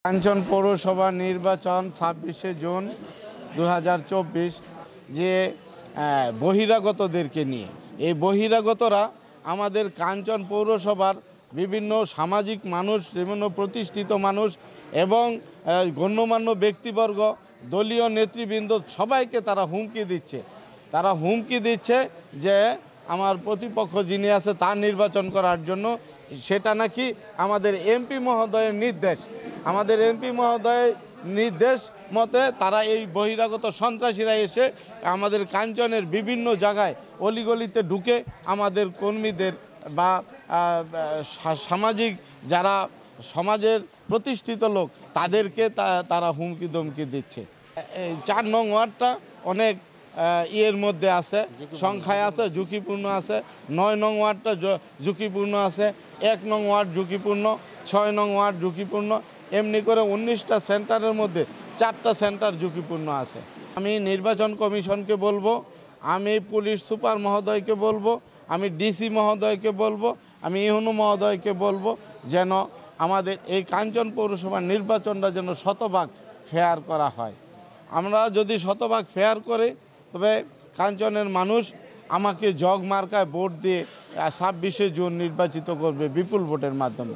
কাঞ্চন পৌরসভা নির্বাচন ২৬শে জুন ২০২৪ যে বহিরাগতদেরকে নিয়ে এই বহিরাগতরা আমাদের কাঞ্চন পৌরসভার বিভিন্ন সামাজিক মানুষ, বিভিন্ন প্রতিষ্ঠিত মানুষ এবং গণ্যমান্য ব্যক্তিবর্গ, দলীয় নেতৃবৃন্দ সবাইকে তারা হুমকি দিচ্ছে যে আমার প্রতিপক্ষ যিনি আছে তার নির্বাচন করার জন্য। সেটা নাকি আমাদের এমপি মহোদয়ের নির্দেশ। আমাদের এমপি মহোদয়ের নির্দেশ মতে তারা এই বহিরাগত সন্ত্রাসীরা এসে আমাদের কাঞ্চনের বিভিন্ন জায়গায় অলিগলিতে ঢুকে আমাদের কর্মীদের বা সামাজিক যারা সমাজের প্রতিষ্ঠিত লোক তাদেরকে তারা হুমকি দমকি দিচ্ছে। এই ৪ নং ওয়ার্ডটা অনেক ইয়ের মধ্যে আছে, সংখ্যায় আছে, ঝুঁকিপূর্ণ আছে। ৯ নং ওয়ার্ডটা ঝুঁকিপূর্ণ আছে, ১ নং ওয়ার্ড ঝুঁকিপূর্ণ, ৬ নং ওয়ার্ড ঝুঁকিপূর্ণ। এমনি করে ১৯টা সেন্টারের মধ্যে ৪টা সেন্টার ঝুঁকিপূর্ণ আছে। আমি নির্বাচন কমিশনকে বলবো, আমি পুলিশ সুপার মহোদয়কে বলবো, আমি ডিসি মহোদয়কে বলবো, আমি ইউনো মহোদয়কে বলবো যেন আমাদের এই কাঞ্চন পৌরসভার নির্বাচনটা যেন শতভাগ ফেয়ার করা হয়। আমরা যদি শতভাগ ফেয়ার করি তবে কাঞ্চনের মানুষ আমাকে জগ মার্কায় ভোট দিয়ে ২৬শে জুন নির্বাচিত করবে বিপুল ভোটের মাধ্যমে।